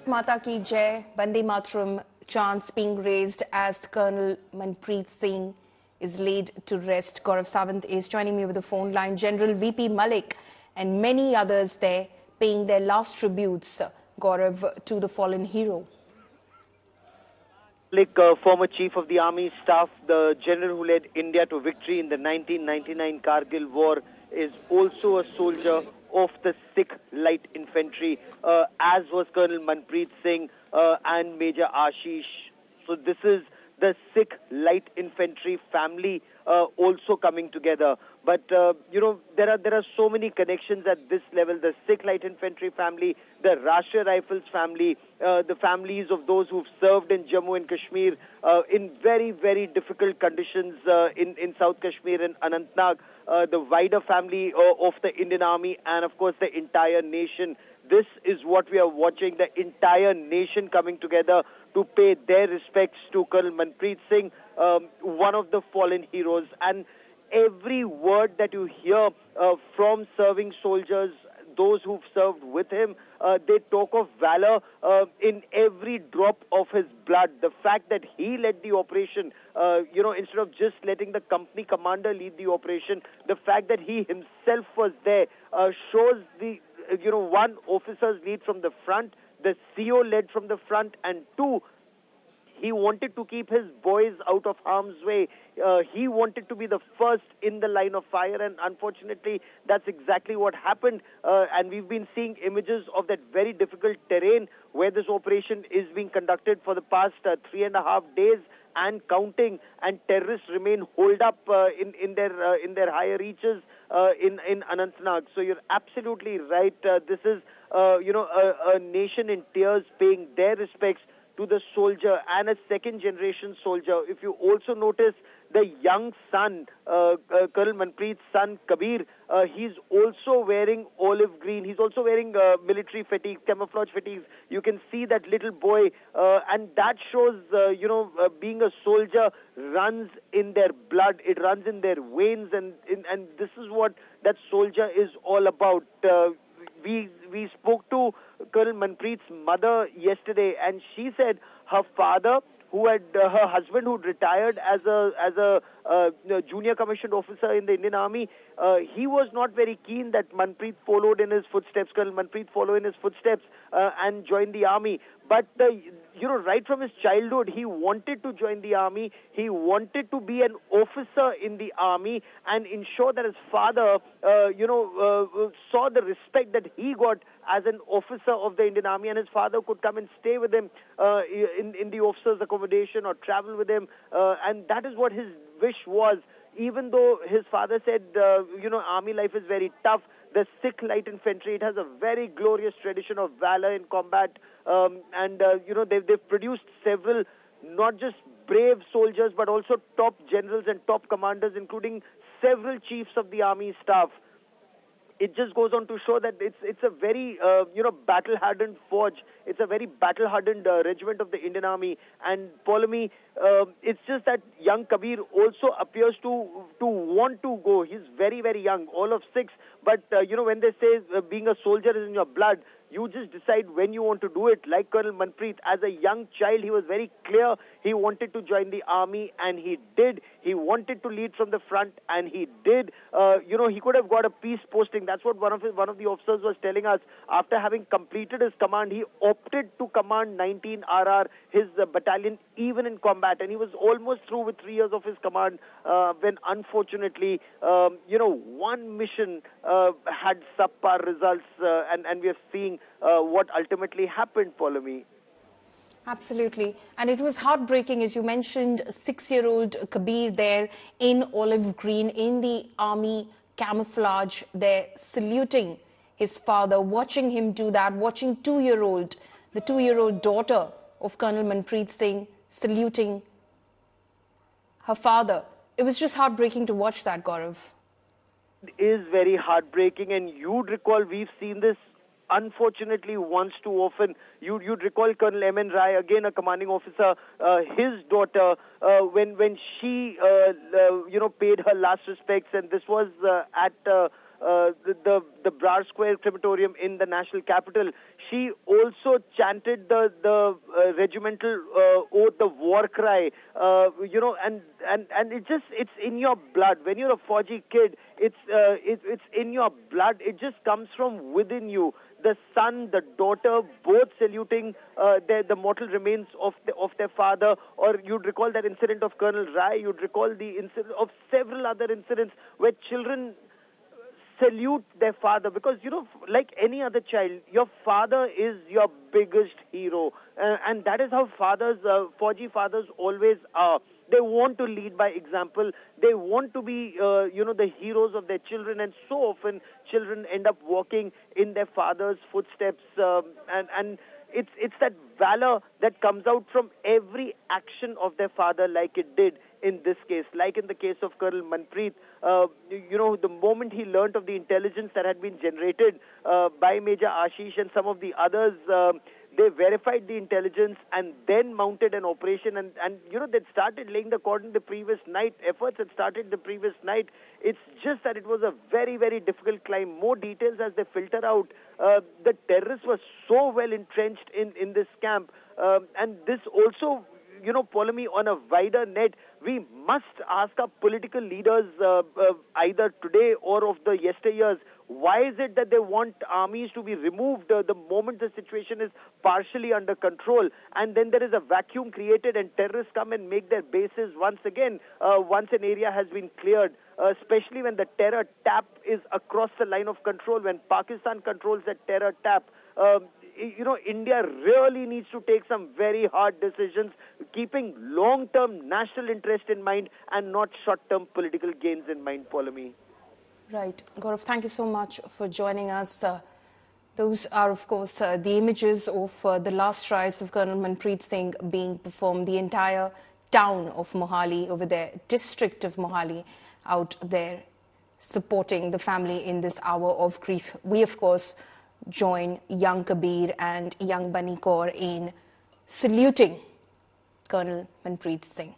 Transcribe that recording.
Mata Ki Jai, Bande Mataram chants being raised as Colonel Manpreet Singh is laid to rest. Gaurav Sawant is joining me with the phone line. General VP Malik and many others there paying their last tributes, Gaurav, to the fallen hero. Malik, former Chief of the Army Staff, the general who led India to victory in the 1999 Kargil War, is also a soldier of the Sikh Light Infantry, as was Colonel Manpreet Singh and Major Ashish. So this is the Sikh Light Infantry family also coming together. But, there are so many connections at this level. The Sikh Light Infantry family, the Rashtriya Rifles family, the families of those who've served in Jammu and Kashmir in very, very difficult conditions in South Kashmir and Anantnag, the wider family of the Indian Army, and, of course, the entire nation. This is what we are watching, the entire nation coming together to pay their respects to Colonel Manpreet Singh, one of the fallen heroes. And every word that you hear from serving soldiers, those who've served with him, they talk of valor in every drop of his blood. The fact that he led the operation, instead of just letting the company commander lead the operation, the fact that he himself was there shows the, one, officers lead from the front, the CO led from the front, and two, he wanted to keep his boys out of harm's way. He wanted to be the first in the line of fire, and unfortunately, that's exactly what happened. And we've been seeing images of that very difficult terrain where this operation is being conducted for the past 3.5 days and counting, and terrorists remain holed up in their higher reaches in Anantnag. So you're absolutely right. This is a nation in tears paying their respects to the soldier, and a second-generation soldier. If you also notice the young son, Colonel Manpreet's son, Kabir, he's also wearing olive green. He's also wearing military fatigues, camouflage fatigues. You can see that little boy, and that shows, being a soldier runs in their blood. It runs in their veins, and this is what that soldier is all about. We spoke to Colonel Manpreet's mother yesterday, and she said her father, her husband who'd retired as a junior commissioned officer in the Indian Army, he was not very keen that Manpreet followed in his footsteps, Colonel Manpreet followed in his footsteps and joined the army. But, right from his childhood, he wanted to join the army. He wanted to be an officer in the army and ensure that his father, saw the respect that he got as an officer of the Indian Army, and his father could come and stay with him in the officer's accommodation or travel with him. And that is what his wish was. Even though his father said, army life is very tough, the Sikh Light Infantry, it has a very glorious tradition of valor in combat. They've produced several, not just brave soldiers, but also top generals and top commanders, including several chiefs of the army staff. It just goes on to show that it's a very battle-hardened forge. It's a very battle-hardened regiment of the Indian Army. And Polemy, it's just that young Kabir also appears to want to go. He's very, very young, all of 6. But when they say being a soldier is in your blood, you just decide when you want to do it. Like Colonel Manpreet, as a young child, he was very clear he wanted to join the army, and he did. He wanted to lead from the front, and he did. He could have got a peace posting. That's what one of the officers was telling us. After having completed his command, he opted to command 19 RR, his battalion, even in combat. And he was almost through with 3 years of his command when, unfortunately, one mission had subpar results, and we are seeing what ultimately happened, Polemy. Absolutely. And it was heartbreaking, as you mentioned, 6-year-old Kabir there in olive green, in the army camouflage, there saluting his father, watching him do that, watching the 2-year-old daughter of Colonel Manpreet Singh saluting her father. It was just heartbreaking to watch that, Gaurav. It is very heartbreaking, and you'd recall we've seen this unfortunately once too often. You'd recall Colonel M.N. Rai, again a commanding officer, his daughter, when she paid her last respects, and this was at the Brar Square crematorium in the national capital. She also chanted the regimental oath, the war cry, and it's in your blood. When you're a Fauji kid, it's in your blood. It just comes from within you. The son, the daughter, both saluting the mortal remains of their father. Or you'd recall that incident of Colonel Rai. You'd recall the incident of several other incidents where children salute their father, because like any other child, your father is your biggest hero, and that is how fathers, Fauji fathers, always are. They want to lead by example. They want to be the heroes of their children, and so often children end up walking in their father's footsteps, and it's that valor that comes out from every action of their father, like it did in this case, like in the case of Colonel Manpreet. The moment he learnt of the intelligence that had been generated by Major Ashish and some of the others, they verified the intelligence and then mounted an operation, and they started laying the cordon the previous night. Efforts had started the previous night. It's just that it was a very, very difficult climb. More details as they filter out. The terrorists were so well entrenched in this camp, and this also, Polemy, on a wider net, we must ask our political leaders, either today or of the yesteryears, why is it that they want armies to be removed the moment the situation is partially under control, and then there is a vacuum created and terrorists come and make their bases once again, once an area has been cleared, especially when the terror tap is across the line of control, when Pakistan controls that terror tap. India really needs to take some very hard decisions, keeping long-term national interest in mind and not short-term political gains in mind, Polemy. Right. Gaurav, thank you so much for joining us. Those are, of course, the images of the last rites of Colonel Manpreet Singh being performed. The entire town of Mohali over there, district of Mohali, out there supporting the family in this hour of grief. We, of course, join young Kabir and young Bunny Kaur in saluting Colonel Manpreet Singh.